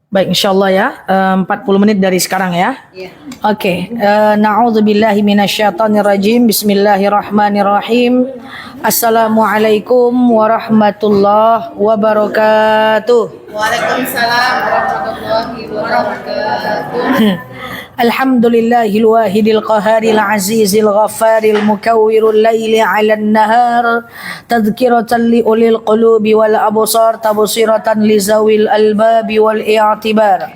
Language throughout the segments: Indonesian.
Baik, insyaallah ya, 40 menit dari sekarang ya. Iya. Oke, na'udzubillahi minasyaitonirrajim. Bismillahirrahmanirrahim. Assalamualaikum warahmatullahi wabarakatuh. Waalaikumsalam warahmatullahi wabarakatuh. Alhamdulillahil wahidil qaharil azizil ghaffaril mukawwirul laili 'alan nahar tadhkiratan li ulil qulubi wal absar tabsiratan li zawil albabi wal i'tibar.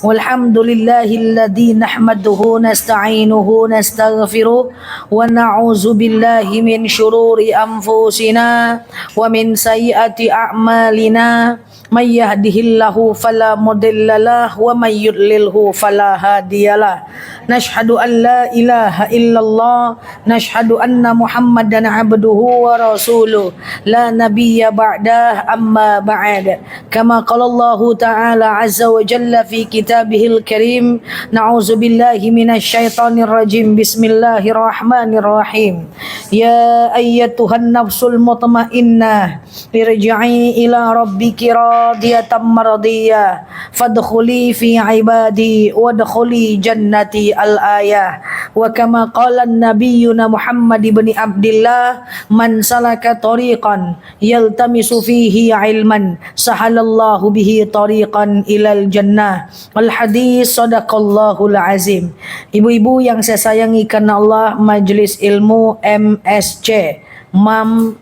Walhamdulillahilladzi nahmaduhu nasta'inuhu nastaghfiruh wa na'udzu billahi min syururi anfusina wa min sayyiati a'malina. May yahdihillahu fala mudhillalah wa may yudlilhu fala hadiyalah. Nashhadu an la ilaha illallah, nashhadu anna Muhammadan abduhu wa rasuluh, la nabiyya ba'dah, amma ba'd. Kama qala Allah ta'ala azza wa jalla fi kitabihil karim, na'udzu billahi minasy syaithanir rajim. Bismillahirrahmanirrahim. Ya ayyatuhan nafsul mutmainnah, irji'i ila rabbiki radiyatan mardiyah fadkhuli fi ibadi wadkhuli jannati al-ayah. Wa kama qala nabiyyuna Muhammad ibn Abdillah, man salaka tariqan yaltamisu fihi ilman sahalallahu bihi tariqan ilal jannah. Al hadis sadaqallahul azim. Ibu-ibu yang saya sayangi karena Allah, Majelis Ilmu MSC Mam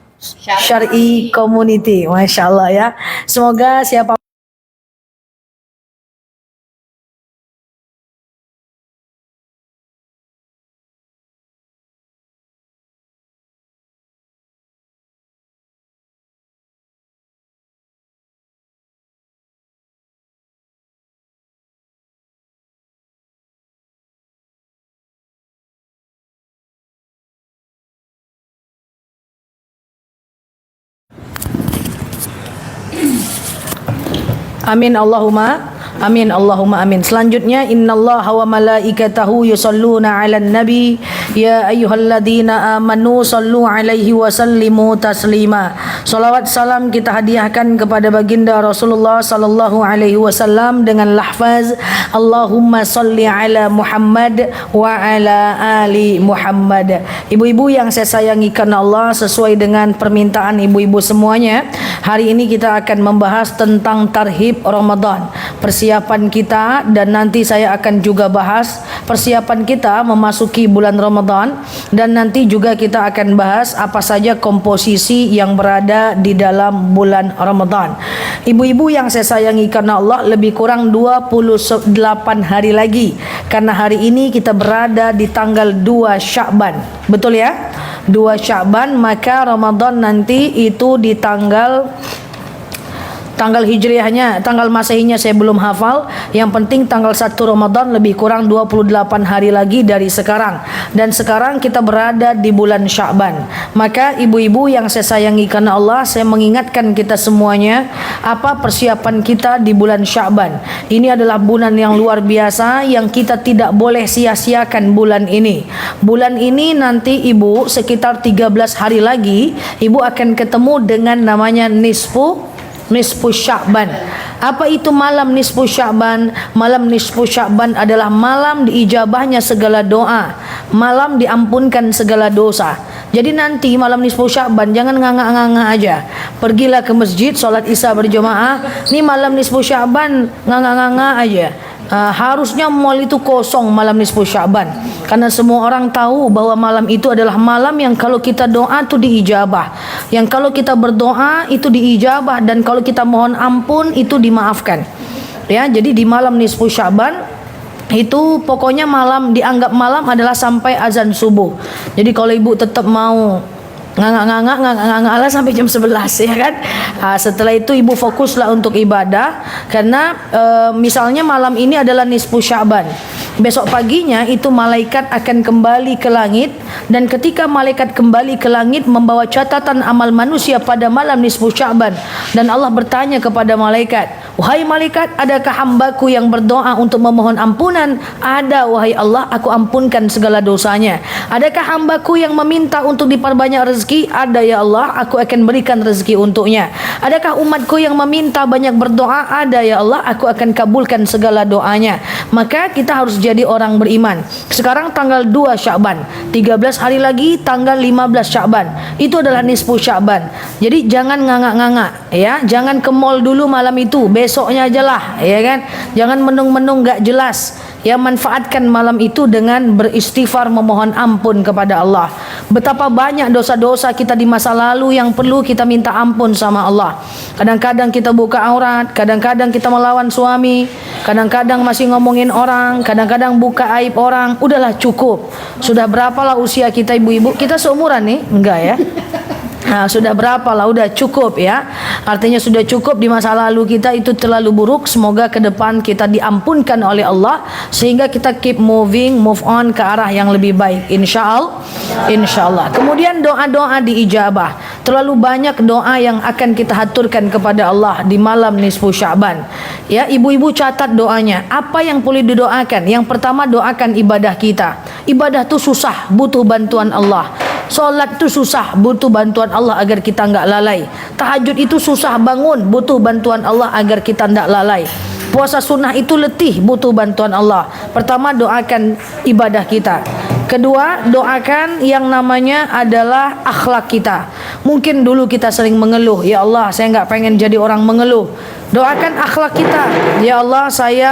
Syar'i Community, Masya Allah ya. Semoga siapa amin Allahumma amin Allahumma amin. Selanjutnya, innallaha wa malaikatahu yusholluna 'alan nabi ya ayyuhalladzina amanu shallu 'alaihi wa sallimu taslima. Salawat salam kita hadiahkan kepada baginda Rasulullah sallallahu alaihi wasallam dengan lafaz Allahumma shalli 'ala Muhammad wa 'ala ali Muhammad. Ibu-ibu yang saya sayangi karena Allah, sesuai dengan permintaan ibu-ibu semuanya, hari ini kita akan membahas tentang tarhib Ramadan, persiapan kita, dan nanti saya akan juga bahas persiapan kita memasuki bulan Ramadan, dan nanti juga kita akan bahas apa saja komposisi yang berada di dalam bulan Ramadan. Ibu-ibu yang saya sayangi karena Allah, lebih kurang 28 hari lagi, karena hari ini kita berada di tanggal 2 Sya'ban, betul ya? 2 Sya'ban, maka Ramadan nanti itu di tanggal hijriahnya, tanggal masehinya saya belum hafal. Yang penting tanggal 1 Ramadan, lebih kurang 28 hari lagi dari sekarang. Dan sekarang kita berada di bulan Sya'ban. Maka ibu-ibu yang saya sayangi karena Allah, saya mengingatkan kita semuanya, apa persiapan kita di bulan Sya'ban. Ini adalah bulan yang luar biasa yang kita tidak boleh sia-siakan bulan ini. Bulan ini nanti ibu sekitar 13 hari lagi, ibu akan ketemu dengan namanya nisfu Sya'ban. Apa itu malam nisfu Sya'ban? Malam nisfu Sya'ban adalah malam diijabahnya segala doa, malam diampunkan segala dosa. Jadi nanti malam nisfu Sya'ban jangan nganga-nganga aja. Pergilah ke masjid, sholat isya berjamaah. Ini malam nisfu Sya'ban nganga-nganga aja. Harusnya mall itu kosong malam nisfu Sya'ban, karena semua orang tahu bahwa malam itu adalah malam yang kalau kita doa itu diijabah, yang kalau kita berdoa itu diijabah, dan kalau kita mohon ampun itu dimaafkan ya. Jadi di malam nisfu Sya'ban itu pokoknya malam, dianggap malam adalah sampai azan subuh. Jadi kalau ibu tetap mau nganga sampai jam 11 ya kan. Setelah itu ibu fokuslah untuk ibadah, karena misalnya malam ini adalah nisfu Sya'ban, besok paginya itu malaikat akan kembali ke langit, dan ketika malaikat kembali ke langit membawa catatan amal manusia pada malam nisfu Sya'ban, dan Allah bertanya kepada malaikat, wahai malaikat, adakah hambaku yang berdoa untuk memohon ampunan? Ada wahai Allah, aku ampunkan segala dosanya. Adakah hambaku yang meminta untuk diperbanyak rezeki? Ada ya Allah, aku akan berikan rezeki untuknya. Adakah umatku yang meminta banyak berdoa? Ada ya Allah, aku akan kabulkan segala doanya. Maka kita harus jadi orang beriman. Sekarang tanggal 2 Sya'ban, 13 hari lagi tanggal 15 Sya'ban. Itu adalah nisfu Sya'ban. Jadi jangan ngangak-ngangak ya, jangan ke mall dulu malam itu, besoknya ajalah ya kan. Jangan menung-menung gak jelas. Ya, manfaatkan malam itu dengan beristighfar, memohon ampun kepada Allah. Betapa banyak dosa-dosa kita di masa lalu yang perlu kita minta ampun sama Allah. Kadang-kadang kita buka aurat, kadang-kadang kita melawan suami, kadang-kadang masih ngomongin orang, kadang-kadang buka aib orang. Udahlah cukup. Sudah berapalah usia kita ibu-ibu? Kita seumuran nih? Enggak ya? Nah, sudah berapa lah, udah cukup ya. Artinya sudah cukup di masa lalu kita itu terlalu buruk. Semoga ke depan kita diampunkan oleh Allah sehingga kita keep move on ke arah yang lebih baik, insyaallah. Kemudian doa-doa diijabah. Terlalu banyak doa yang akan kita haturkan kepada Allah di malam nisfu Sya'ban. Ya, ibu-ibu catat doanya. Apa yang perlu didoakan? Yang pertama, doakan ibadah kita. Ibadah itu susah, butuh bantuan Allah. Solat itu susah, butuh bantuan Allah agar kita enggak lalai. Tahajud itu susah bangun, butuh bantuan Allah agar kita enggak lalai. Puasa sunnah itu letih, butuh bantuan Allah. Pertama, doakan ibadah kita. Kedua, doakan yang namanya adalah akhlak kita. Mungkin dulu kita sering mengeluh, ya Allah saya enggak pengen jadi orang mengeluh. Doakan akhlak kita, ya Allah saya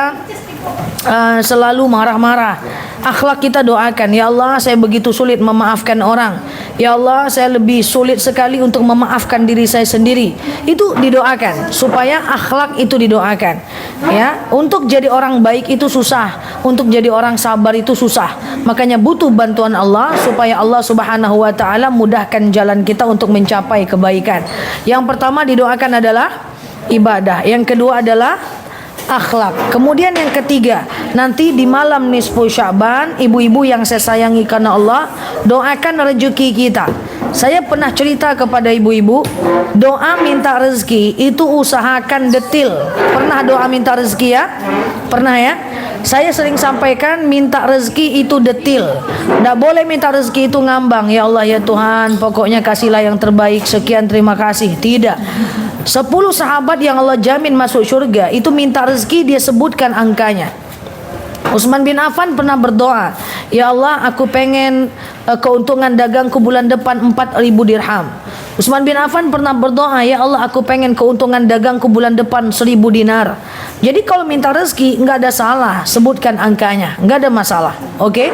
selalu marah-marah. Akhlak kita doakan, ya Allah saya begitu sulit memaafkan orang, ya Allah saya lebih sulit sekali untuk memaafkan diri saya sendiri. Itu didoakan supaya akhlak itu didoakan ya. Untuk jadi orang baik itu susah, untuk jadi orang sabar itu susah. Makanya butuh bantuan Allah supaya Allah Subhanahu wa taala mudahkan jalan kita untuk mencapai kebaikan. Yang pertama didoakan adalah ibadah, yang kedua adalah akhlak. Kemudian yang ketiga, nanti di malam nisfu Sya'ban, ibu-ibu yang saya sayangi karena Allah, doakan rezeki kita. Saya pernah cerita kepada ibu-ibu, doa minta rezeki itu usahakan detil. Pernah doa minta rezeki ya? Pernah ya? Saya sering sampaikan minta rezeki itu detil. Tidak boleh minta rezeki itu ngambang. Ya Allah ya Tuhan, pokoknya kasihlah yang terbaik, sekian terima kasih. Tidak. 10 sahabat yang Allah jamin masuk surga itu minta rezeki, dia sebutkan angkanya. Utsman bin Affan pernah berdoa, ya Allah aku pengen keuntungan dagangku bulan depan 4.000 dirham. Utsman bin Affan pernah berdoa, ya Allah aku pengen keuntungan dagangku bulan depan 1.000 dinar. Jadi kalau minta rezeki nggak ada salah, sebutkan angkanya, nggak ada masalah. Oke?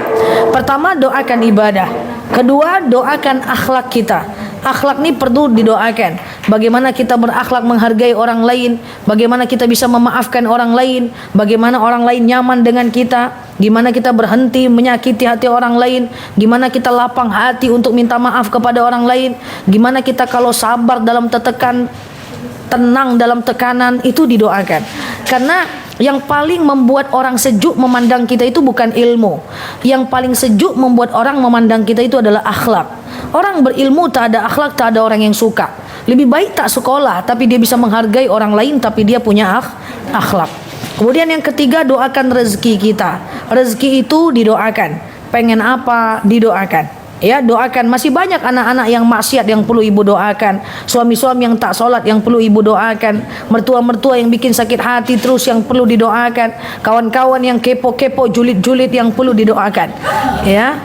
Pertama doakan ibadah. Kedua doakan akhlak kita. Akhlak ini perlu didoakan. Bagaimana kita berakhlak menghargai orang lain, bagaimana kita bisa memaafkan orang lain, bagaimana orang lain nyaman dengan kita, gimana kita berhenti menyakiti hati orang lain, gimana kita lapang hati untuk minta maaf kepada orang lain, gimana kita kalau sabar dalam tertekan, tenang dalam tekanan, itu didoakan. Karena yang paling membuat orang sejuk memandang kita itu bukan ilmu. Yang paling sejuk membuat orang memandang kita itu adalah akhlak. Orang berilmu tak ada akhlak, tak ada orang yang suka. Lebih baik tak sekolah tapi dia bisa menghargai orang lain, tapi dia punya akhlak. Kemudian yang ketiga, doakan rezeki kita. Rezeki itu didoakan. Pengen apa didoakan. Ya, doakan. Masih banyak anak-anak yang maksiat yang perlu ibu doakan, suami-suami yang tak sholat yang perlu ibu doakan, mertua-mertua yang bikin sakit hati terus yang perlu didoakan, kawan-kawan yang kepo-kepo, julid-julid yang perlu didoakan. Ya,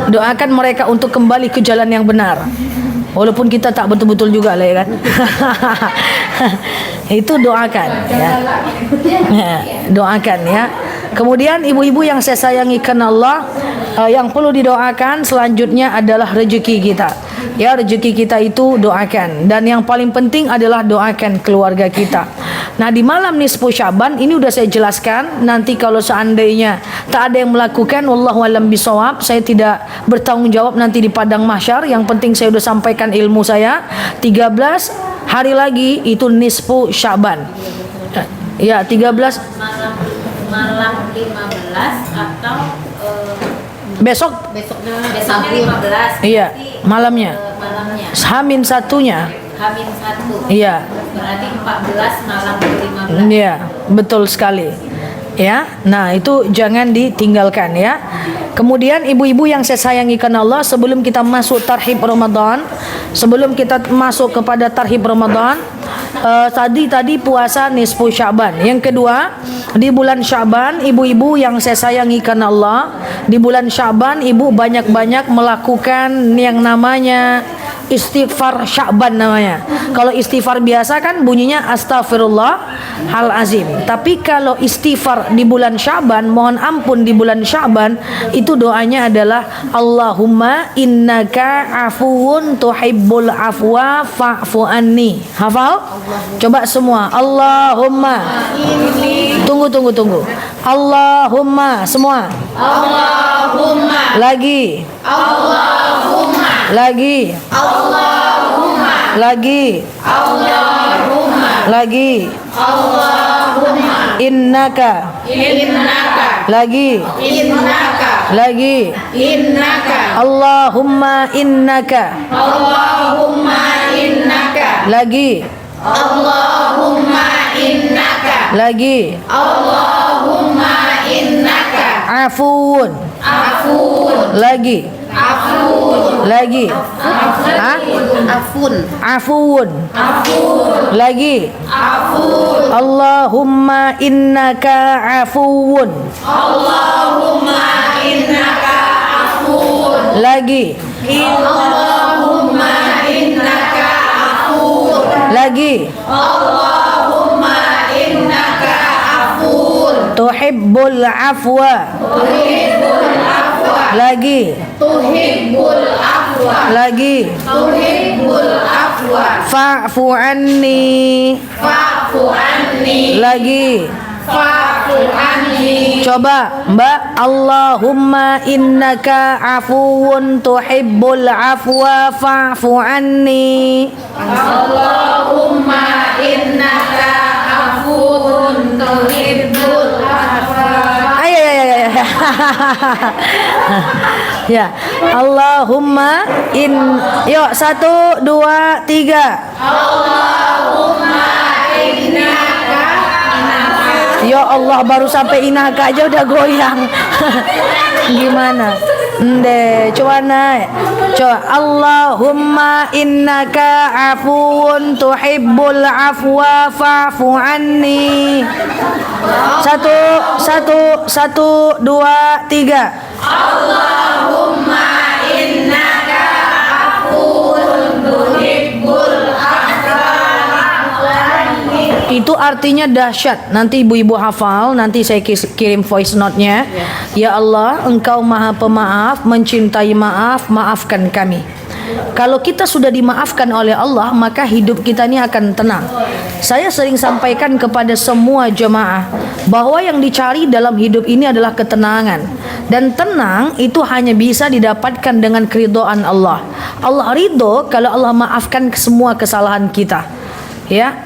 doakan mereka untuk kembali ke jalan yang benar. Walaupun kita tak betul-betul juga lah ya kan. Itu doakan ya. Doakan ya. Kemudian ibu-ibu yang saya sayangi karena Allah, yang perlu didoakan selanjutnya adalah rezeki kita. Ya, rezeki kita itu doakan. Dan yang paling penting adalah doakan keluarga kita. Nah, di malam nisfu Sya'ban ini udah saya jelaskan. Nanti kalau seandainya tak ada yang melakukan, wallahu alam bisawab, saya tidak bertanggung jawab nanti di padang mahsyar. Yang penting saya udah sampaikan ilmu saya. 13 hari lagi itu nisfu Sya'ban. Ya, 13 malam 15 atau Besok besoknya 15. iya, malamnya. Malamnya. Hamin satunya. Hamin 1. Iya. Berarti 14 malam ke 15. Iya, betul sekali. Ya, nah itu jangan ditinggalkan ya. Kemudian ibu-ibu yang saya sayangi karena Allah, sebelum kita masuk tarhib Ramadan, sebelum kita masuk kepada tarhib Ramadan, tadi puasa nisfu Sya'ban. Yang kedua, di bulan Sya'ban, ibu-ibu yang saya sayangi karena Allah, di bulan Sya'ban ibu banyak-banyak melakukan yang namanya istighfar Sya'ban namanya. Kalau istighfar biasa kan bunyinya astagfirullah hal azim. Tapi kalau istighfar di bulan Sya'ban, mohon ampun di bulan Sya'ban, itu doanya adalah Allahumma innaka afuwun tuhibbul afwa fa'fu anni. Hafal? Coba semua. Allahumma. Tunggu. Allahumma semua. Allahumma. Lagi. Allahumma. Lagi. Allahumma. Lagi. Allahumma. Lagi. Allahumma. Innaka. Innaka. Lagi. Innaka. Lagi. Innaka. Allahumma innaka. Allahumma innaka. Lagi. Allahumma innaka. Lagi. Allahumma innaka. Afuun. Afun. Lagi. Afun. Lagi. Hah? Afun. Afuun. Afun. Lagi. Afun. Allahumma innaka afuun. Allahumma innaka afun. Lagi. Allahumma innaka afun. Lagi. Allahumma innaka afun. Tuhibbul afwa. Tuhibbul afwa. Lagi. Tuhibbul afwa. Lagi. Tuhibbul afwa. Fa'fu anni. Fa'fu anni. Lagi. Fa'fu anni. Coba Mbak. Allahumma innaka afuwun tuhibbul afwa fa'fu anni. Allahumma innaka afun tuhibbul afwa. Ay. Ya. Allahumma yuk 1 2 3. Allahumma innaka. Ya Allah, baru sampai inaka aja udah goyang. Gimana? Coba naik. Coba Allahumma innaka afuwun tuhibbul afwa fa'fu anni. 1 2 3. Allahumma innaka afun tuhibbul afwa. Itu artinya dahsyat. Nanti ibu-ibu hafal, nanti saya kirim voice note-nya. Ya Allah, Engkau Maha Pemaaf, mencintai maaf, maafkan kami. Kalau kita sudah dimaafkan oleh Allah, maka hidup kita ini akan tenang. Saya sering sampaikan kepada semua jemaah bahwa yang dicari dalam hidup ini adalah ketenangan. Dan tenang itu hanya bisa didapatkan dengan keridhaan Allah. Allah ridho kalau Allah maafkan semua kesalahan kita. Ya,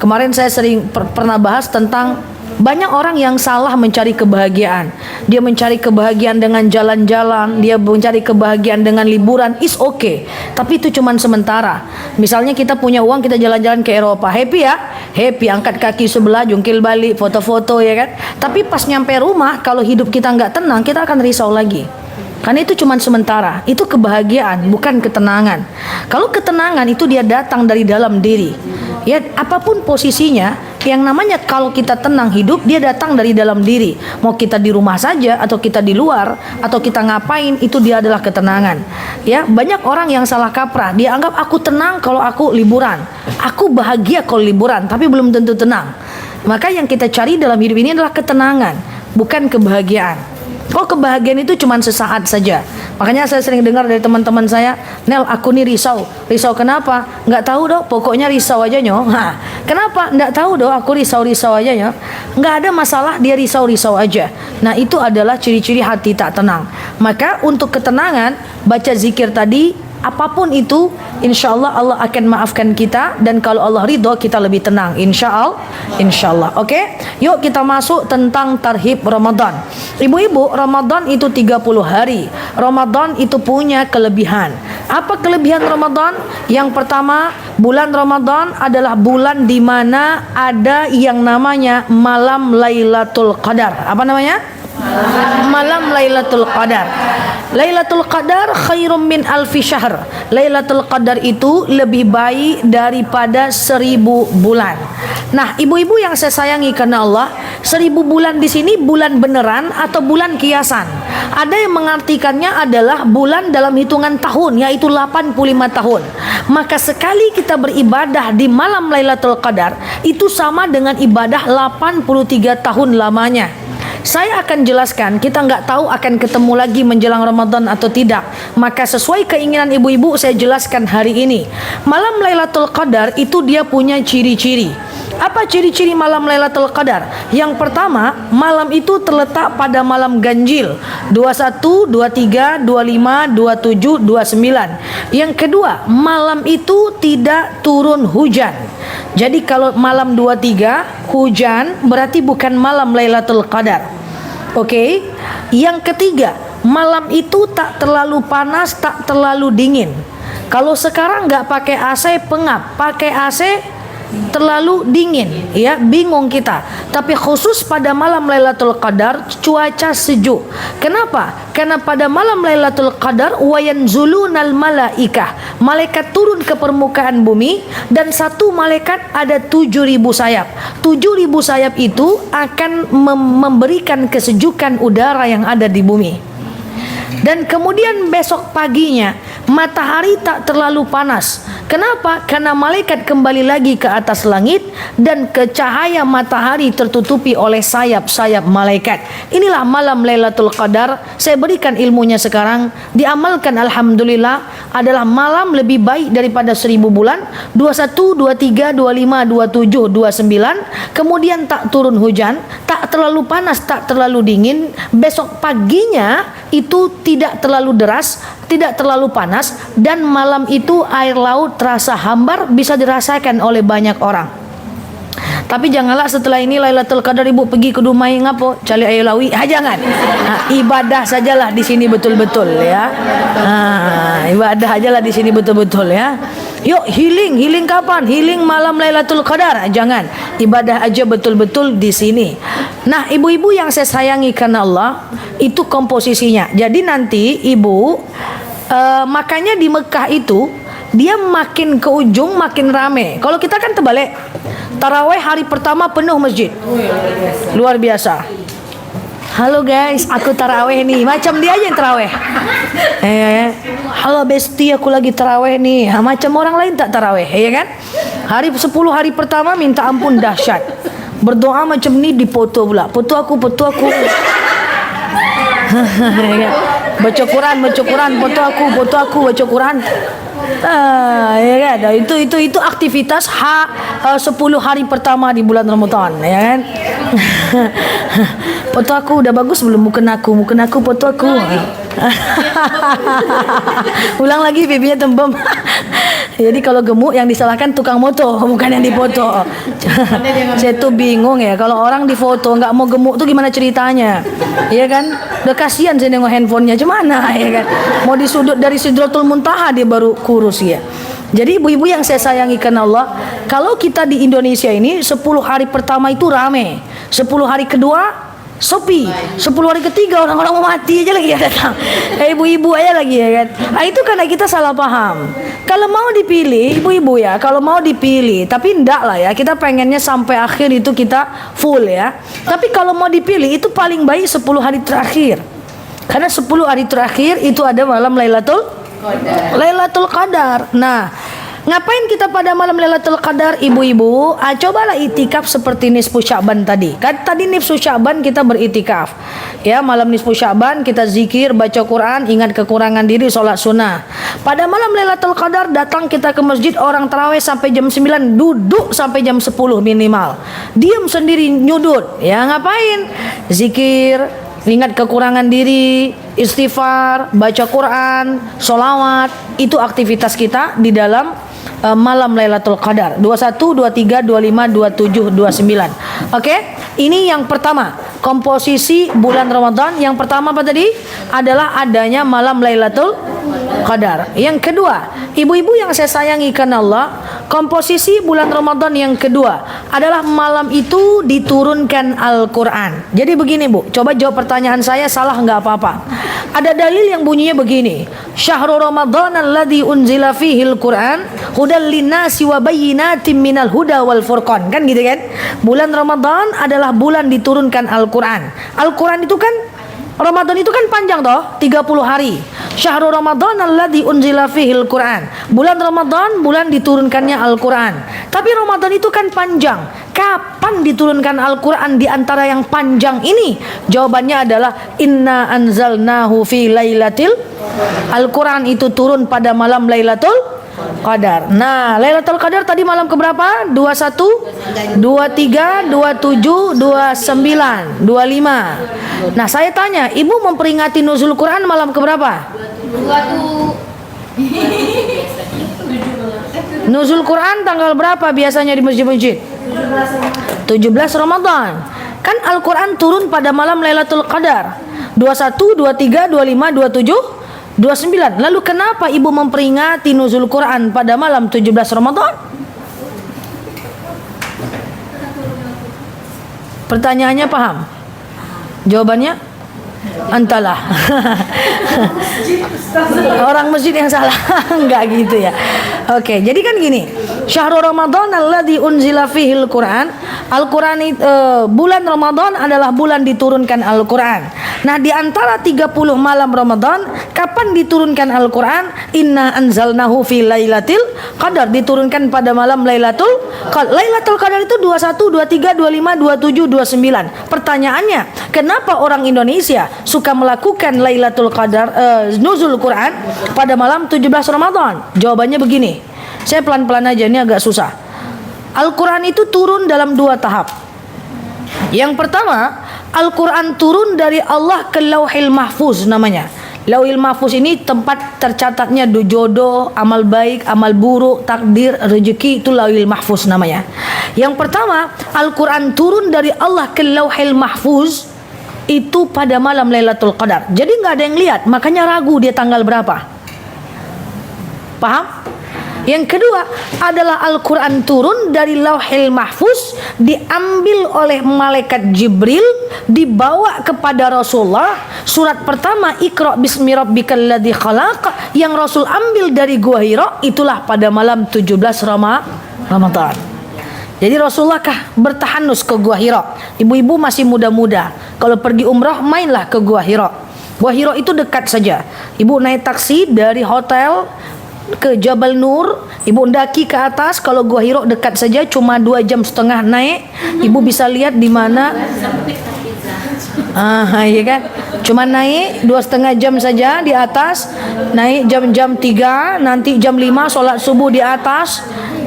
kemarin saya sering pernah bahas tentang banyak orang yang salah mencari kebahagiaan. Dia mencari kebahagiaan dengan jalan-jalan, dia mencari kebahagiaan dengan liburan, is okay. Tapi itu cuma sementara. Misalnya kita punya uang, kita jalan-jalan ke Eropa, happy ya? Happy, angkat kaki sebelah, jungkil balik, foto-foto ya kan? Tapi pas nyampe rumah, kalau hidup kita nggak tenang, kita akan risau lagi. Karena itu cuma sementara. Itu kebahagiaan, bukan ketenangan. Kalau ketenangan itu dia datang dari dalam diri. Ya, apapun posisinya, yang namanya kalau kita tenang hidup, dia datang dari dalam diri. Mau kita di rumah saja atau kita di luar atau kita ngapain, itu dia adalah ketenangan. Ya, banyak orang yang salah kaprah. Dia anggap aku tenang kalau aku liburan. Aku bahagia kalau liburan, tapi belum tentu tenang. Maka yang kita cari dalam hidup ini adalah ketenangan, bukan kebahagiaan. Oh, kebahagiaan itu cuma sesaat saja. Makanya saya sering dengar dari teman-teman saya, Nel, aku nih risau. Risau kenapa? Nggak tahu dong, pokoknya risau aja nyo. Nah, kenapa? Nggak tahu dong, aku risau-risau aja nyo. Nggak ada masalah, dia risau-risau aja. Nah, itu adalah ciri-ciri hati tak tenang. Maka untuk ketenangan, baca zikir tadi, apapun itu, insya Allah Allah akan maafkan kita, dan kalau Allah ridho kita lebih tenang, insya Allah. Oke, yuk kita masuk tentang tarhib Ramadan. Ibu-ibu, Ramadan itu 30 hari. Ramadan itu punya kelebihan. Apa kelebihan Ramadan? Yang pertama, bulan Ramadan adalah bulan di mana ada yang namanya malam Lailatul Qadar. Apa namanya? Malam Lailatul Qadar. Lailatul Qadar khairum min alfi syahr. Lailatul Qadar itu lebih baik daripada 1000 bulan. Nah, ibu-ibu yang saya sayangi karena Allah, 1000 bulan di sini bulan beneran atau bulan kiasan? Ada yang mengartikannya adalah bulan dalam hitungan tahun, yaitu 85 tahun. Maka sekali kita beribadah di malam Lailatul Qadar itu sama dengan ibadah 83 tahun lamanya. Saya akan jelaskan, kita nggak tahu akan ketemu lagi menjelang Ramadan atau tidak. Maka sesuai keinginan ibu-ibu saya jelaskan hari ini. Malam Lailatul Qadar itu dia punya ciri-ciri. Apa ciri-ciri malam Lailatul Qadar? Yang pertama, malam itu terletak pada malam ganjil 21, 23, 25, 27, 29. Yang kedua, malam itu tidak turun hujan. Jadi kalau malam 23 hujan berarti bukan malam Lailatul Qadar. Oke. Yang ketiga, malam itu tak terlalu panas, tak terlalu dingin. Kalau sekarang nggak pakai AC pengap, pakai AC terlalu dingin, ya bingung kita. Tapi khusus pada malam Lailatul Qadar cuaca sejuk. Kenapa? Karena pada malam Lailatul Qadar wayanzulunal malaikah, malaikat turun ke permukaan bumi, dan satu malaikat ada 7.000 sayap. 7.000 sayap itu akan memberikan kesejukan udara yang ada di bumi. Dan kemudian besok paginya matahari tak terlalu panas. Kenapa? Karena malaikat kembali lagi ke atas langit dan ke cahaya matahari tertutupi oleh sayap-sayap malaikat. Inilah malam Lailatul Qadar. Saya berikan ilmunya sekarang, diamalkan alhamdulillah, adalah malam lebih baik daripada 1000 bulan. 21, 23, 25, 27, 29. Kemudian tak turun hujan, tak terlalu panas, tak terlalu dingin. Besok paginya itu tidak terlalu deras, tidak terlalu panas, dan malam itu air laut terasa hambar, bisa dirasakan oleh banyak orang. Tapi janganlah setelah ini Lailatul Qadar ibu pergi ke Dumai ngapo cari air lawi, jangan. Ibadah sajalah di sini betul-betul ya. Ibadah ajalah di sini betul-betul ya. Yuk healing kapan? Healing malam Lailatul Qadar. Jangan, ibadah aja betul-betul di sini. Nah, ibu-ibu yang saya sayangi karena Allah, itu komposisinya. Jadi nanti ibu makanya di Mekah itu dia makin ke ujung makin rame. Kalau kita kan terbalik. Taraweh hari pertama penuh masjid. Luar biasa. Halo guys, aku taraweh nih. Macam dia aja yang taraweh. Halo besti, aku lagi taraweh nih. Macam orang lain tak taraweh, ya kan? 10 hari pertama minta ampun dahsyat. Berdoa macam ni dipoto pula. Foto aku. Baca Quran, foto aku, baca Quran. Ya kan? Itu aktivitas 10 hari pertama di bulan Ramadan, ya kan? Foto aku udah bagus belum? Muka aku, foto aku. Ulang lagi, bibinya tembem. Jadi kalau gemuk yang disalahkan tukang moto, bukan yang dipoto. Saya tuh bingung ya, kalau orang difoto nggak mau gemuk tuh gimana ceritanya? Iya kan? Udah kasihan saya nengok handphonenya, gimana ya kan? Mau disudut dari Sidratul Muntaha dia baru kurus ya. Jadi ibu-ibu yang saya sayangi karena Allah, kalau kita di Indonesia ini 10 hari pertama itu rame, 10 hari kedua sepi, 10 hari ketiga orang-orang mau mati aja lagi ya datang. Ibu-ibu aja lagi ya kan. Itu karena kita salah paham. Kalau mau dipilih ibu-ibu ya, kalau mau dipilih, tapi enggak lah ya, kita pengennya sampai akhir itu kita full ya. Tapi kalau mau dipilih itu paling baik 10 hari terakhir. Karena 10 hari terakhir itu ada malam Lailatul Qadar. Nah, ngapain kita pada malam Lailatul Qadar ibu-ibu? Cobalah itikaf seperti nisfu Sya'ban tadi. Kan tadi nisfu Sya'ban kita beritikaf. Ya, malam nisfu Sya'ban kita zikir, baca Quran, ingat kekurangan diri, sholat sunnah. Pada malam Lailatul Qadar datang kita ke masjid, orang tarawih sampai jam 9, duduk sampai jam 10 minimal. Diam sendiri nyudut. Ya, ngapain? Zikir, Ingat kekurangan diri, istighfar, baca Quran, sholawat, itu aktivitas kita di dalam malam Lailatul Qadar 21, 23, 25, 27, 29. Oke, ini yang pertama, komposisi bulan Ramadan. Yang pertama apa tadi? Adalah adanya malam Lailatul Qadar. Yang kedua, ibu-ibu yang saya sayangi karena Allah, komposisi bulan Ramadan yang kedua adalah malam itu diturunkan Al-Quran. Jadi begini Bu, coba jawab pertanyaan saya, salah nggak apa-apa. Ada dalil yang bunyinya begini, Syahrul Ramadan alladzi unzila fihil Quran hudal linnasi wa bayyinatin minal huda wal furqan. Kan gitu kan? Bulan Ramadan adalah bulan diturunkan Al-Quran. Al-Quran itu kan, Ramadan itu kan panjang toh, 30 hari. Syahrul Ramadan alladzi unzila fihil Quran. Bulan Ramadan bulan diturunkannya Al-Quran. Tapi Ramadan itu kan panjang. Kapan diturunkan Al-Quran di antara yang panjang ini? Jawabannya adalah inna anzalnahu fi lailatil. Al-Quran itu turun pada malam Lailatul Qadar. Nah, Lailatul Qadar tadi malam keberapa? 21, 23, 27, 29, 25. Nah, saya tanya, ibu memperingati nuzul Quran malam keberapa? Nuzul Quran tanggal berapa biasanya di masjid-masjid? 17 Ramadan. Kan Al-Quran turun pada malam Lailatul Qadar 21, 23, 25, 27, 29. Lalu kenapa ibu memperingati nuzul Quran pada malam 17 Ramadan? Pertanyaannya paham? Jawabannya? Entahlah. Orang masjid yang salah. Enggak gitu ya. Oke, jadi kan gini, Syahrul Ramadan alladzi unzila fihil Quran. Al-Quran bulan Ramadan adalah bulan diturunkan Al-Quran. Nah, di antara 30 malam Ramadan, kapan diturunkan Al-Quran? Inna anzalnahu fi lailatil qadar, diturunkan pada malam Lailatul Qadar. Lailatul Qadar itu 21, 23, 25, 27, 29. Pertanyaannya, kenapa orang Indonesia suka melakukan Lailatul Qadar nuzul Quran pada malam 17 Ramadan? Jawabannya begini. Saya pelan-pelan aja, ini agak susah. Al-Quran itu turun dalam 2 tahap. Yang pertama, Al-Quran turun dari Allah ke Lauhil Mahfuz namanya. Lauhil Mahfuz ini tempat tercatatnya jodoh, amal baik, amal buruk, takdir, rezeki, itu Lauhil Mahfuz namanya. Yang pertama, Al-Quran turun dari Allah ke Lauhil Mahfuz itu pada malam Lailatul Qadar. Jadi nggak ada yang lihat, makanya ragu dia tanggal berapa. Paham? Yang kedua adalah Al-Quran turun dari Lauhil Mahfuz, diambil oleh malaikat Jibril, dibawa kepada Rasulullah. Surat pertama Iqra bismi rabbikal ladzi khalaq yang Rasul ambil dari Gua Hira, itulah pada malam 17 Ramadan. Jadi Rasulullah kah bertahanus ke Gua Hira. Ibu-ibu masih muda-muda, kalau pergi umrah mainlah ke Gua Hira. Gua Hira itu dekat saja. Ibu naik taksi dari hotel ke Jabal Nur, ibu ndaki ke atas. Kalau Gua Hira dekat saja, cuma 2,5 jam naik. Ibu bisa lihat di mana. Iya kan? Cuma naik 2,5 jam saja di atas. Naik jam 3, nanti jam 5 sholat subuh di atas.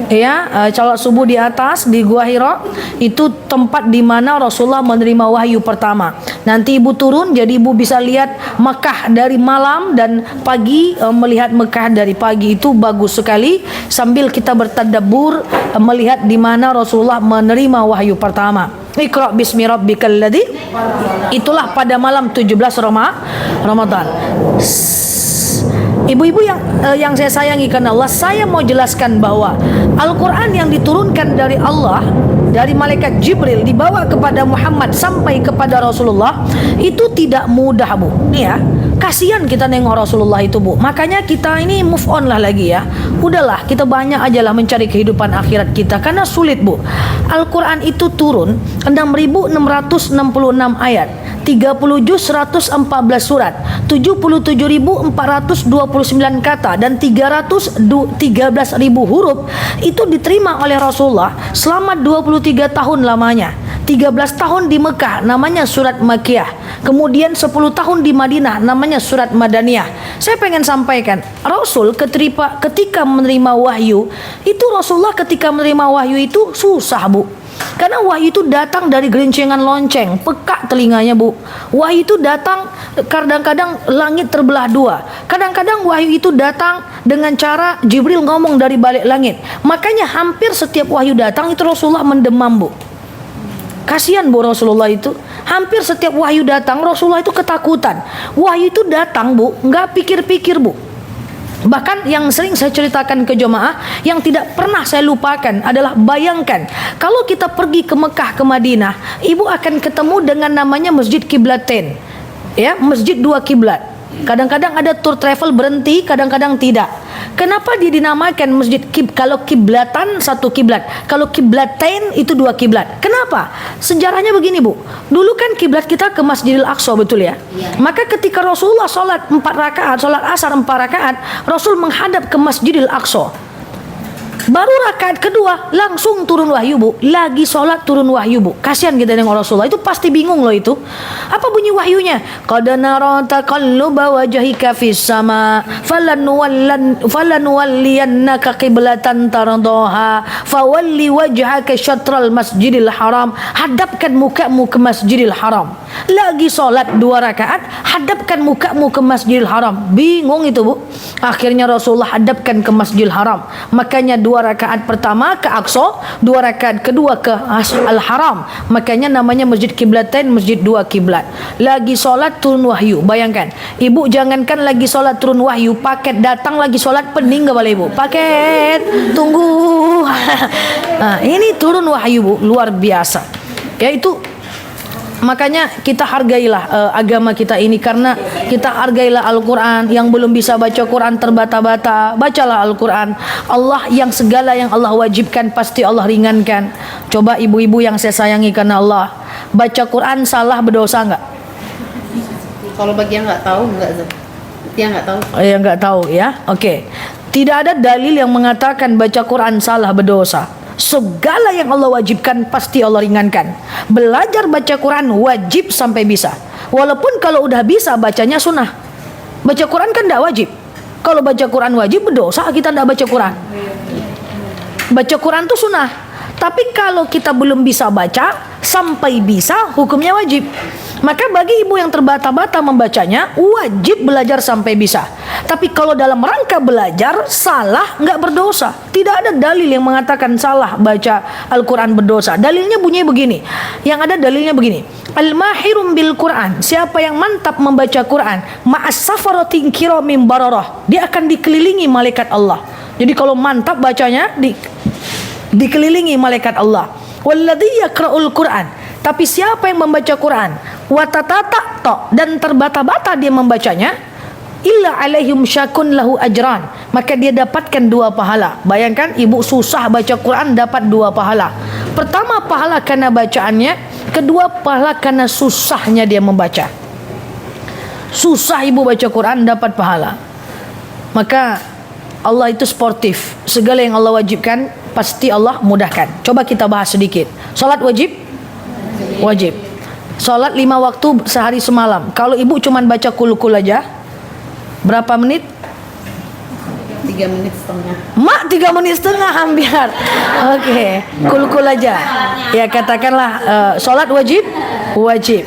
Ya, sholat subuh di atas di Gua Hira. Itu tempat di mana Rasulullah menerima wahyu pertama. Nanti ibu turun, jadi ibu bisa lihat Mekah dari malam dan pagi. Melihat Mekah dari pagi itu bagus sekali, sambil kita bertadabbur melihat di mana Rasulullah menerima wahyu pertama. Iqra bismi rabbikal ladzi, itulah pada malam 17 Ramadan. Ibu-ibu yang saya sayangi karena Allah, saya mau jelaskan bahwa Al-Quran yang diturunkan dari Allah, dari malaikat Jibril, dibawa kepada Muhammad sampai kepada Rasulullah, itu tidak mudah Bu. Nih ya, kasihan kita nengok Rasulullah itu Bu. Makanya kita ini move on lah lagi ya. Udahlah, kita banyak aja lah mencari kehidupan akhirat kita, karena sulit Bu. Al-Quran itu turun 6.666 ayat, 30 juz 114 surat, 77.429 kata, dan 313.000 huruf. Itu diterima oleh Rasulullah selama 23 tahun lamanya. 13 tahun di Mekah namanya surat Makkiyah. Kemudian 10 tahun di Madinah namanya surat Madaniyah. Saya pengen sampaikan, Rasul ketika menerima wahyu, itu Rasulullah ketika menerima wahyu itu susah Bu. Karena wahyu itu datang dari gerencengan lonceng, peka telinganya Bu. Wahyu itu datang kadang-kadang langit terbelah dua. Kadang-kadang wahyu itu datang dengan cara Jibril ngomong dari balik langit. Makanya hampir setiap wahyu datang itu Rasulullah mendemam Bu. Kasihan Bu Rasulullah itu. Hampir setiap wahyu datang Rasulullah itu ketakutan. Wahyu itu datang Bu, nggak pikir-pikir Bu. Bahkan yang sering saya ceritakan ke jemaah, yang tidak pernah saya lupakan adalah bayangkan kalau kita pergi ke Mekah, ke Madinah, ibu akan ketemu dengan namanya Masjid Kiblatain, ya, Masjid dua kiblat. Kadang-kadang ada tour travel berhenti, kadang-kadang tidak. Kenapa dia dinamakan masjid kalau kiblatan satu kiblat, kalau kiblatain itu dua kiblat? Kenapa? Sejarahnya begini Bu. Dulu kan kiblat kita ke Masjidil Aqsa, betul ya? Maka ketika Rasulullah sholat 4 rakaat, sholat asar 4 rakaat, Rasul menghadap ke Masjidil Aqsa. Baru rakaat kedua langsung turun wahyu Bu. Lagi sholat turun wahyu Bu. Kasihan kita dengan Rasulullah, itu pasti bingung loh itu. Apa bunyi wahyunya? Qad nara taqalluba wajhika fis sama falanuwalliyannaka qiblatan tardaha fawalli wajhaka syatral masjidil haram. Hadapkan mukamu ke Masjidil Haram. Lagi sholat 2 rakaat, hadapkan mukamu ke Masjidil Haram. Bingung itu Bu. Akhirnya Rasulullah hadapkan ke Masjidil Haram. Makanya 2 rakaat pertama ke Aqsa, 2 rakaat kedua ke Al-Haram. Makanya namanya Masjid Kiblatain, Masjid 2 kiblat. Lagi sholat turun wahyu. Bayangkan, ibu jangankan lagi sholat turun wahyu, paket datang lagi sholat pening gak boleh ibu? Paket, tunggu. Nah, ini turun wahyu Bu, luar biasa. Yaitu makanya kita hargailah agama kita ini, karena kita hargailah Al-Quran. Yang belum bisa baca Quran terbata-bata, bacalah Al-Quran. Allah yang segala yang Allah wajibkan pasti Allah ringankan. Coba ibu-ibu yang saya sayangi karena Allah, baca Quran salah berdosa enggak? Kalau bagi yang nggak tahu, nggak Zat. Yang nggak tahu. Yang nggak tahu ya, oke. Tidak ada dalil yang mengatakan baca Quran salah berdosa. Segala yang Allah wajibkan pasti Allah ringankan. Belajar baca Quran wajib sampai bisa. Walaupun kalau udah bisa bacanya sunnah. Baca Quran kan tidak wajib. Kalau baca Quran wajib berdosa kita tidak baca Quran. Baca Quran itu sunnah. Tapi kalau kita belum bisa baca sampai bisa, hukumnya wajib. Maka bagi ibu yang terbata-bata membacanya, wajib belajar sampai bisa. Tapi kalau dalam rangka belajar salah, nggak berdosa. Tidak ada dalil yang mengatakan salah baca Al-Quran berdosa. Dalilnya bunyinya begini. Yang ada dalilnya begini. Al-mahirum bil Quran, siapa yang mantap membaca Quran, ma'as safaratin kiramin bararah, dia akan dikelilingi malaikat Allah. Jadi kalau mantap bacanya dikelilingi malaikat Allah. Walladzi yaqra'ul Quran, tapi siapa yang membaca Quran watatata to, dan terbata-bata dia membacanya, illa alaihim syakun lahu ajran, maka dia dapatkan 2 pahala. Bayangkan ibu susah baca Quran dapat 2 pahala. Pertama pahala karena bacaannya, kedua pahala karena susahnya dia membaca. Susah ibu baca Quran dapat pahala. Maka Allah itu sportif. Segala yang Allah wajibkan pasti Allah mudahkan. Coba kita bahas sedikit. Salat wajib? Wajib. Salat 5 waktu sehari semalam. Kalau ibu cuman baca kul-kul aja, berapa menit? 3 menit setengah. Mak 3 menit setengah hampir. Oke, kul-kul aja. Ya katakanlah salat wajib? Wajib.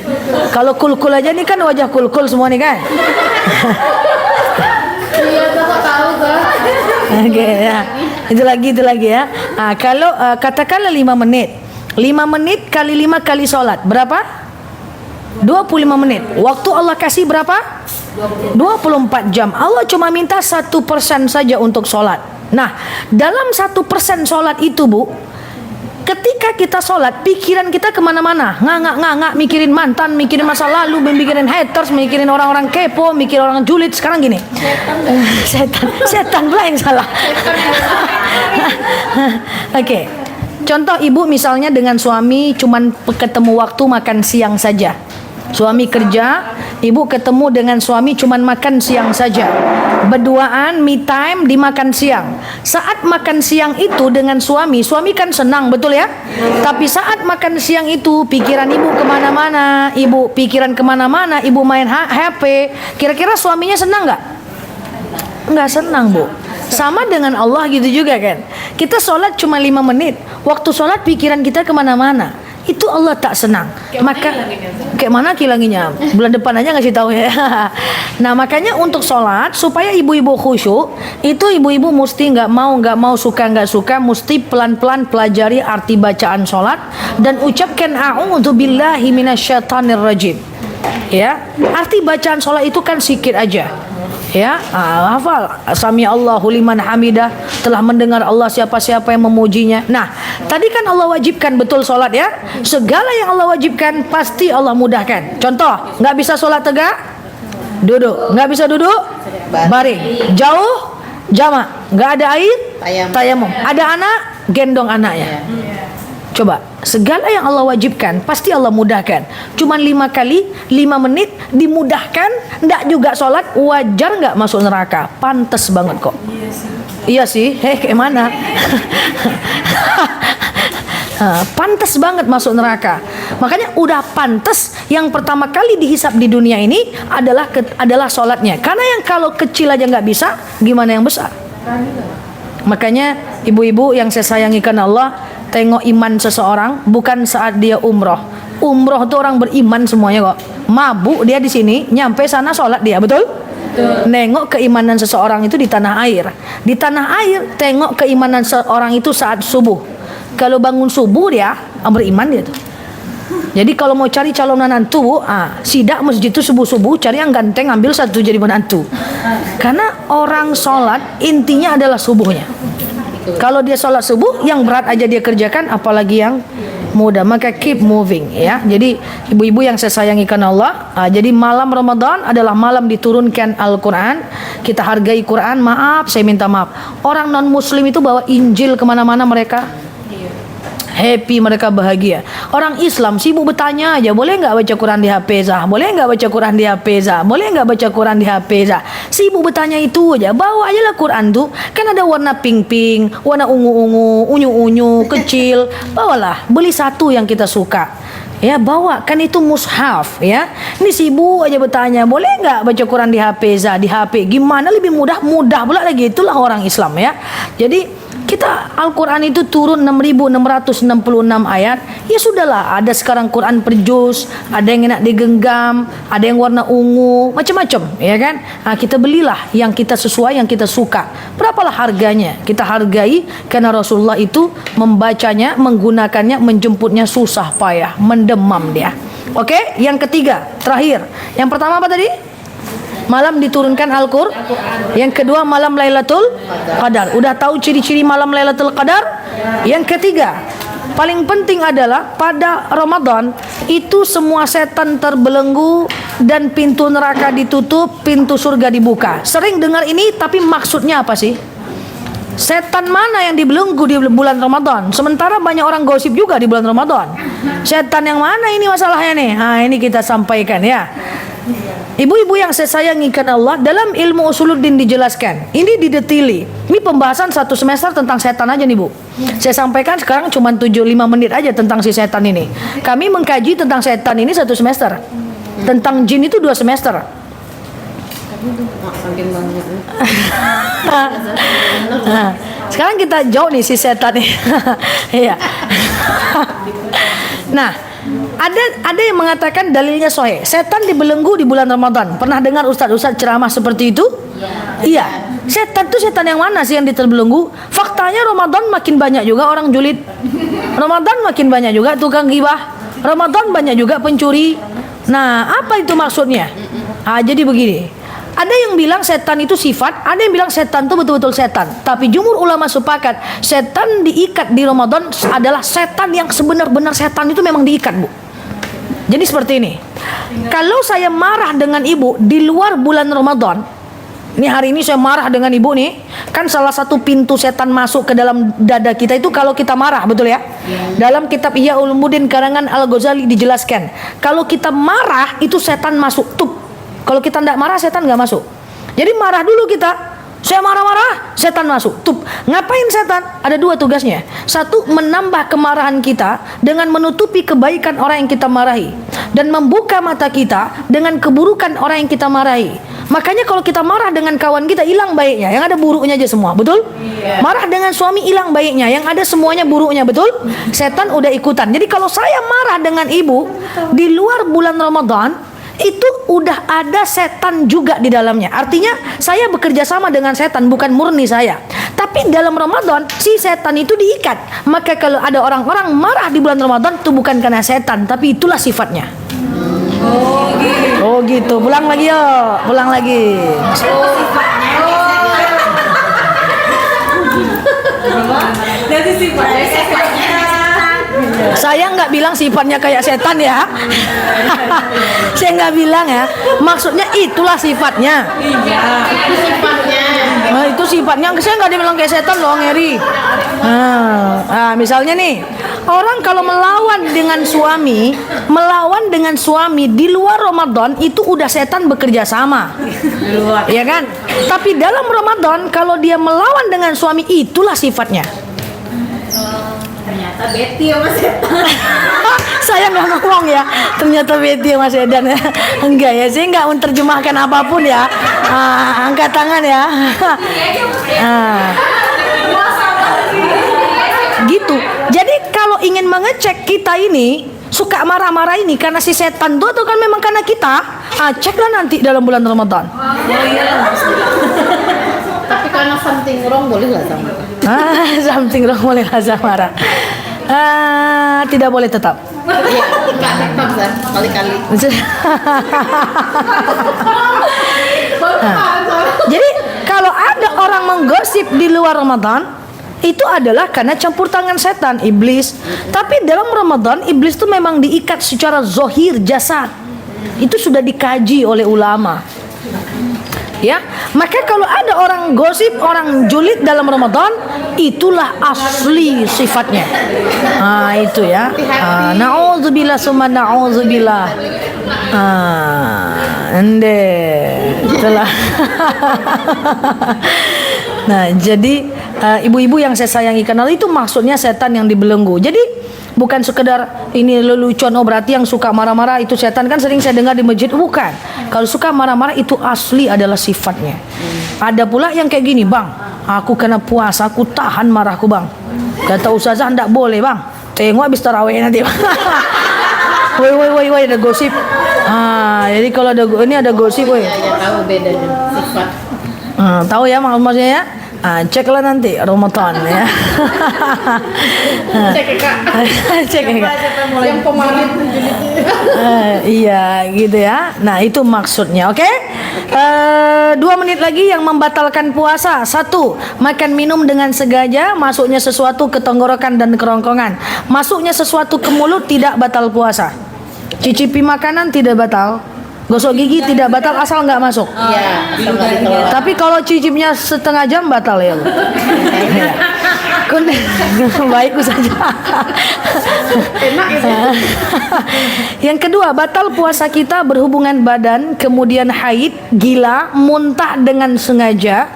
Kalau kul-kul aja nih kan wajah kul-kul semua nih kan? Iya, Bapak tahu Kak. Oke ya. Itu lagi ya. Nah, kalau katakanlah 5 menit. 5 menit kali 5 kali salat berapa? 25 menit. Waktu Allah kasih berapa? 24 jam. Allah cuma minta 1% saja untuk sholat. Nah, dalam 1% sholat itu Bu, ketika kita sholat, pikiran kita kemana-mana, ngangak mikirin mantan, mikirin masa lalu, mikirin haters, mikirin orang-orang kepo, mikirin orang julid. Sekarang gini, setan pula yang salah. Oke. Contoh ibu misalnya dengan suami cuman ketemu waktu makan siang saja. Suami kerja, ibu ketemu dengan suami cuman makan siang saja. Berduaan, me time, dimakan siang. Saat makan siang itu dengan suami kan senang, betul ya? Tapi saat makan siang itu pikiran ibu kemana-mana, ibu main HP. Kira-kira suaminya senang nggak? Nggak senang Bu. Sama dengan Allah gitu juga kan. Kita sholat cuma 5 menit. Waktu sholat pikiran kita kemana-mana. Itu Allah tak senang. Kayak mana kilanginya? Bulan depan aja ngasih tahu ya. Nah makanya untuk sholat supaya ibu-ibu khusyuk, itu ibu-ibu mesti nggak mau suka nggak suka, mesti pelan-pelan pelajari arti bacaan sholat dan ucapkan a'udzu billahi minasyaitonir rajim. Ya, arti bacaan sholat itu kan sikit aja. Ya, hafal sami Allahu liman hamidah, telah mendengar Allah siapa-siapa yang memujinya. Nah, tadi kan Allah wajibkan betul sholat ya. Segala yang Allah wajibkan pasti Allah mudahkan. Contoh, nggak bisa sholat tegak, duduk. Nggak bisa duduk, baring. Jauh, jamak. Nggak ada air, tayamum. Ada anak, gendong anaknya. Coba, segala yang Allah wajibkan pasti Allah mudahkan. Cuman 5 kali, 5 menit dimudahkan, ndak juga sholat, wajar nggak masuk neraka? Pantes banget kok. Iya sih, kayak mana? Pantes banget masuk neraka. Makanya udah pantes yang pertama kali dihisap di dunia ini adalah sholatnya. Karena yang kalau kecil aja nggak bisa, gimana yang besar? Makanya ibu-ibu yang saya sayangi karena Allah, tengok iman seseorang bukan saat dia umroh. Umroh itu orang beriman semuanya kok. Mabuk dia di sini, nyampe sana sholat dia, betul? Nengok keimanan seseorang itu di tanah air. Di tanah air tengok keimanan seseorang itu saat subuh. Kalau bangun subuh dia beriman dia tuh. Jadi kalau mau cari calon menantu, sidak masjid itu subuh-subuh, cari yang ganteng, ambil satu jadi menantu. Karena orang sholat intinya adalah subuhnya. Kalau dia sholat subuh, yang berat aja dia kerjakan, apalagi yang mudah. Maka keep moving ya. Jadi ibu-ibu yang saya sayangi karena Allah, jadi malam Ramadan adalah malam diturunkan Al-Quran. Kita hargai Quran. Maaf, saya minta maaf, orang non muslim itu bawa Injil kemana-mana, mereka happy, mereka bahagia. Orang Islam sibuk bertanya aja, boleh nggak baca Quran di HP Zah? Boleh nggak baca Quran di HP Zah? Boleh nggak baca Quran di HP Zah? Sibuk bertanya itu aja. Bawa aja lah Quran tuh, kan ada warna pink-pink, warna ungu-ungu, unyu-unyu, kecil. Bawalah, beli satu yang kita suka. Ya bawa, kan itu mushaf ya. Ini sibuk aja bertanya, boleh nggak baca Quran di HP Zah? Di HP gimana lebih mudah? Mudah pula lagi. Itulah orang Islam ya. Jadi kita Al-Quran itu turun 6.666 ayat. Ya sudahlah, ada sekarang Quran per juz, ada yang enak digenggam, ada yang warna ungu, macam-macam, ya kan? Nah, kita belilah yang kita sesuai, yang kita suka. Berapalah harganya? Kita hargai karena Rasulullah itu membacanya, menggunakannya, menjemputnya susah payah, mendemam dia. Oke, yang ketiga, terakhir. Yang pertama apa tadi? Malam diturunkan Al-Qur'an. Yang kedua malam Lailatul Qadar. Udah tahu ciri-ciri malam Lailatul Qadar? Yang ketiga, paling penting adalah pada Ramadan itu semua setan terbelenggu dan pintu neraka ditutup, pintu surga dibuka. Sering dengar ini, tapi maksudnya apa sih? Setan mana yang dibelenggu di bulan Ramadan? Sementara banyak orang gosip juga di bulan Ramadan. Setan yang mana ini masalahnya nih? Nah, ini kita sampaikan ya. Ibu-ibu yang saya sayangi karena Allah, dalam ilmu usuluddin dijelaskan. Ini didetili. Ini pembahasan 1 semester tentang setan aja nih Bu. Saya sampaikan sekarang cuma 7-5 menit aja tentang si setan ini. Kami mengkaji tentang setan ini 1 semester. Tentang jin itu 2 semester. Sekarang kita jauh nih si setan nih. Iya. Nah, ada yang mengatakan dalilnya sahih. Setan dibelenggu di bulan Ramadan. Pernah dengar ustaz-ustaz ceramah seperti itu? Iya. Setan itu setan yang mana sih yang diterbelenggu? Faktanya Ramadan makin banyak juga orang julid. Ramadan makin banyak juga tukang gibah. Ramadan banyak juga pencuri. Nah, apa itu maksudnya? Jadi begini. Ada yang bilang setan itu sifat, ada yang bilang setan itu betul-betul setan. Tapi jumhur ulama sepakat, setan diikat di Ramadan adalah setan yang sebenar-benar setan itu memang diikat, Bu. Jadi seperti ini. Kalau saya marah dengan ibu di luar bulan Ramadan, ini hari ini saya marah dengan ibu nih, kan salah satu pintu setan masuk ke dalam dada kita itu kalau kita marah, betul ya? Dalam kitab Ihya Ulumuddin karangan Al-Ghazali dijelaskan, kalau kita marah itu setan masuk tuh. Kalau kita tidak marah, setan nggak masuk. Jadi marah dulu kita. Saya marah-marah, setan masuk. Tuh, ngapain setan? Ada 2 tugasnya. 1, menambah kemarahan kita dengan menutupi kebaikan orang yang kita marahi, dan membuka mata kita dengan keburukan orang yang kita marahi. Makanya kalau kita marah dengan kawan kita, hilang baiknya, yang ada buruknya aja semua, betul? Marah dengan suami, hilang baiknya, yang ada semuanya buruknya, betul? Setan udah ikutan. Jadi kalau saya marah dengan ibu di luar bulan Ramadan, itu udah ada setan juga di dalamnya. Artinya saya bekerja sama dengan setan, bukan murni saya. Tapi dalam Ramadan si setan itu diikat. Maka kalau ada orang-orang marah di bulan Ramadan, itu bukan karena setan, tapi itulah sifatnya. Oh gitu. Pulang lagi yuk. Pulang lagi. Jadi sifatnya Saya nggak bilang sifatnya kayak setan ya. Saya nggak bilang ya. Maksudnya itulah sifatnya. Nah, itu sifatnya. Saya nggak bilang kayak setan loh, ngeri. Misalnya nih, orang kalau melawan dengan suami di luar Ramadan, itu udah setan bekerja sama. Ya kan? Tapi dalam Ramadan kalau dia melawan dengan suami, itulah sifatnya. Ternyata Betty sama setan. Saya nggak ngomong ya, ternyata Betty sama sedan ya. Enggak ya, saya nggak menerjemahkan apapun ya. Angkat tangan ya. Gitu. Jadi kalau ingin mengecek kita ini suka marah-marah ini karena si setan itu atau kan memang karena kita, ceklah nanti dalam bulan Ramadan. Tapi karena something wrong boleh nggak sama? Something wrong boleh rasa marah. Tidak boleh tetap. Iya, nggak tetap Zah, kali-kali. Jadi kalau ada orang menggosip di luar Ramadan, itu adalah karena campur tangan setan, iblis. Tapi dalam Ramadan iblis itu memang diikat secara zohir jasad. Itu sudah dikaji oleh ulama. Ya, maka kalau ada orang gosip, orang julid dalam Ramadan, itulah asli sifatnya. Itu ya. Na'udzubillah summa na'udzubillah. Itulah. Nah, jadi ibu-ibu yang saya sayangi, kenal itu maksudnya setan yang dibelenggu. Jadi bukan sekedar ini lelucon, berarti yang suka marah-marah itu setan, kan sering saya dengar di masjid. Bukan. Kalau suka marah-marah itu asli adalah sifatnya. Ada pula yang kayak gini, bang, aku kena puasa, aku tahan marahku bang. Kata ustazah, enggak boleh bang, tengok habis tarawih nanti. Woi, ada gosip. Jadi kalau ada gosip, woi. Ya tahu bedanya sifat. Tahu ya maksudnya ya. Ceklah nanti Ramadan ya. Cek ya kak. Cek ya kak. Yang pemain Iya gitu ya. Nah itu maksudnya, oke? 2 menit lagi yang membatalkan puasa. 1. Makan minum dengan sengaja, masuknya sesuatu ke tenggorokan dan kerongkongan. Masuknya sesuatu ke mulut tidak batal puasa. Cicipi makanan tidak batal. Gosok gigi tidak batal asal nggak masuk. Iya, asal nggak ditolak. Tapi kalau cicipnya setengah jam batal ya. Baikku saja. Enak itu. Yang kedua, batal puasa kita berhubungan badan, kemudian haid, gila, muntah dengan sengaja.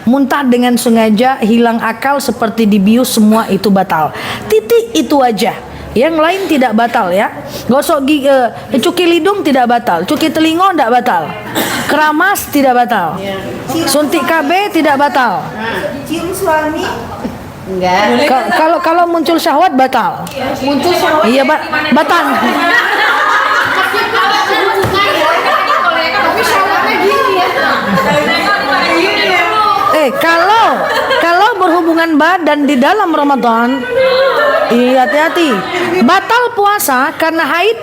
Muntah dengan sengaja, hilang akal seperti dibius, semua itu batal. Titik itu aja. Yang lain tidak batal ya. Gosok gigi, cuci hidung tidak batal, cuci telinga tidak batal, keramas tidak batal, suntik KB tidak batal. cium suami Enggak. Kalau muncul syahwat batal. Muncul syahwat. Iya batal. Tapi syahwatnya gini ya. Kalau berhubungan badan di dalam Ramadan, hati-hati. Batal puasa karena haid,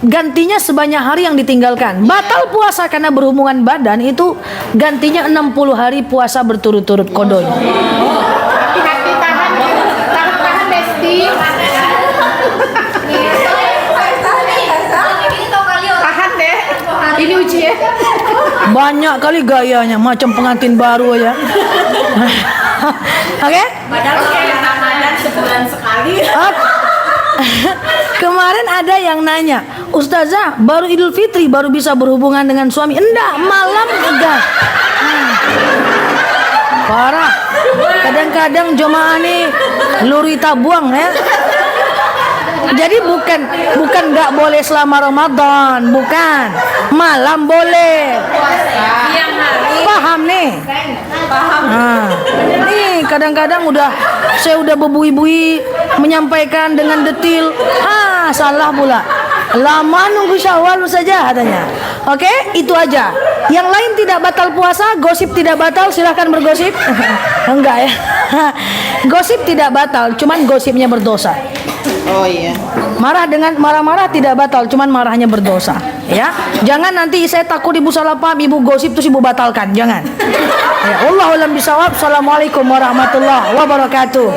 gantinya sebanyak hari yang ditinggalkan. Batal puasa karena berhubungan badan, itu gantinya 60 hari puasa berturut-turut kodonya. Hati-hati, tahan Besti. Tahan deh. Ini ujian. Banyak kali gayanya, macam pengantin baru aja. Oke? Padahal kayak Ramadan sebulan sekali. Kemarin ada yang nanya, Ustazah, baru Idul Fitri baru bisa berhubungan dengan suami? Enggak, malam enggak. Parah. Kadang-kadang jemaah nih lurita buang ya. Jadi bukan nggak boleh selama Ramadan, bukan. Malam boleh. Siang hari. Paham nih? Paham. Nah, nih kadang-kadang saya udah bebui-bui menyampaikan dengan detil. Salah pula. Lama nunggu Syawal saja katanya. Oke, itu aja. Yang lain tidak batal puasa, gosip tidak batal, silahkan bergosip. Enggak ya. Gosip tidak batal, cuman gosipnya berdosa. Oh iya. Marah tidak batal, cuman marahnya berdosa. Ya, jangan nanti saya takut ibu salah paham, ibu gosip terus ibu batalkan, jangan. Ya, Allahu a'lam bishawab. Assalamualaikum warahmatullahi wabarakatuh.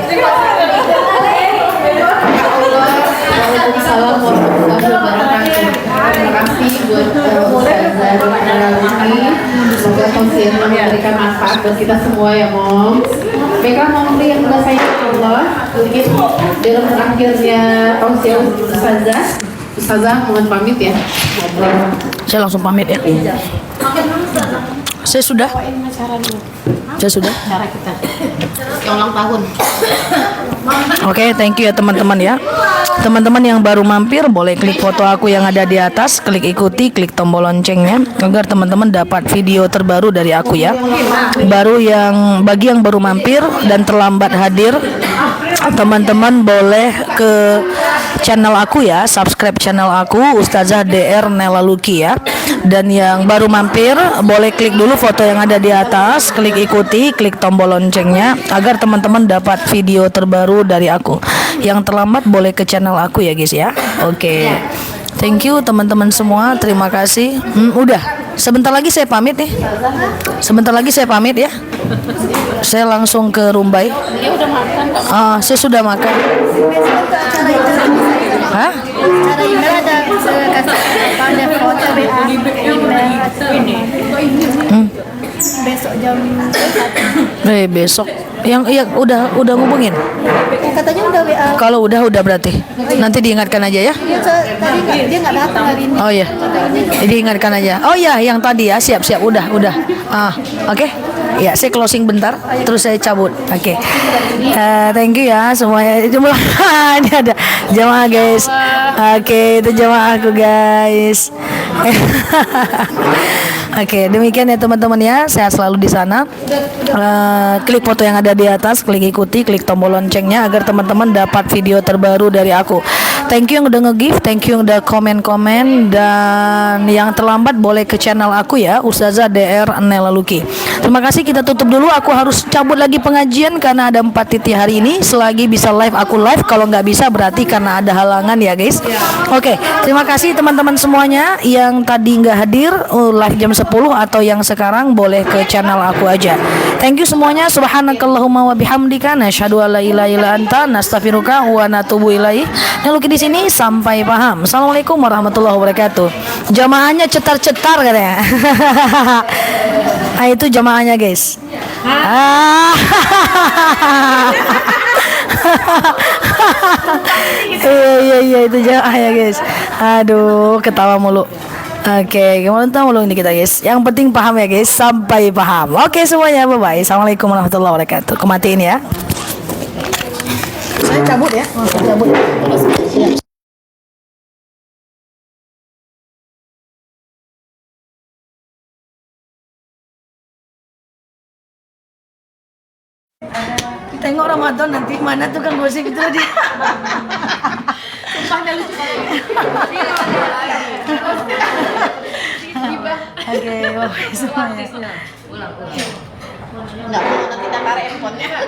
Waalaikumsalam warahmatullahi wabarakatuh. Terima kasih buat Ustazah ini. Semoga konsiennya memberikan manfaat buat kita semua ya Mom. Baiklah Mom yang sudah saya Allah. Mungkin dalam terakhirnya konsian Ustazah mohon pamit ya. Saya langsung pamit ya. Saya sudah. Cara kita yang ulang tahun. Oke, thank you ya teman-teman ya. Teman-teman yang baru mampir boleh klik foto aku yang ada di atas, klik ikuti, klik tombol loncengnya agar teman-teman dapat video terbaru dari aku ya. Bagi yang baru mampir dan terlambat hadir, teman-teman boleh ke channel aku ya, subscribe channel aku Ustazah DR Nela Luki ya. Dan yang baru mampir boleh klik dulu foto yang ada di atas, klik ikuti, klik tombol loncengnya agar teman-teman dapat video terbaru dari aku. Yang terlambat boleh ke channel aku ya guys ya. Oke. Thank you teman-teman semua, terima kasih. Udah, sebentar lagi saya pamit nih. Ya. Saya langsung ke Rumbai. Dia udah makan. Saya sudah makan. Hah? Cara email ada kasih pada foto BA besok jam 1. Besok yang udah ngubungin. Katanya udah WA. Kalau udah berarti nanti diingatkan aja ya. Dia nggak datang hari ini. Oh iya, diingatkan aja. Oh iya, yang tadi ya, siap udah. Oke. Ya, saya closing bentar, terus saya cabut. Oke. Thank you ya semuanya. Jumlah ini ada jamaah guys. Oke, itu jamaah aku guys. Oke, demikian ya teman-teman ya. Sehat selalu di sana. Klik foto yang ada di atas, klik ikuti, klik tombol loncengnya agar teman-teman dapat video terbaru dari aku. Thank you yang udah nge-give, thank you yang udah komen-komen, dan yang terlambat boleh ke channel aku ya, Ustazah DR Nela Luki. Terima kasih, kita tutup dulu. Aku harus cabut lagi pengajian karena ada 4 titik hari ini. Selagi bisa live aku live, kalau nggak bisa berarti karena ada halangan ya guys. Oke, terima kasih teman-teman semuanya yang tadi nggak hadir live jam 10 atau yang sekarang boleh ke channel aku aja. Thank you semuanya. Subhanakallahumma wa bihamdika nasyhadu an la ilaha illa anta nastaghfiruka wa natubu ilaih. Luki di sini sampai paham. Assalamualaikum warahmatullahi wabarakatuh. Jamaahnya cetar-cetar katanya. Itu jamaahnya guys. Iya itu jamaahnya guys. Aduh, ketawa mulu. Oke, gimana mulu ini kita guys. Yang penting paham ya guys, sampai paham. Oke semuanya, bye bye. Assalamualaikum warahmatullahi wabarakatuh. Kematiin ya. Saya cabut ya. Cabut. Tengok Ramadan nanti mana tukang gosip itu dia. Sumpah lucu banget. Oke, bye semuanya. Enggak mau nanti kita tarik handphonenya.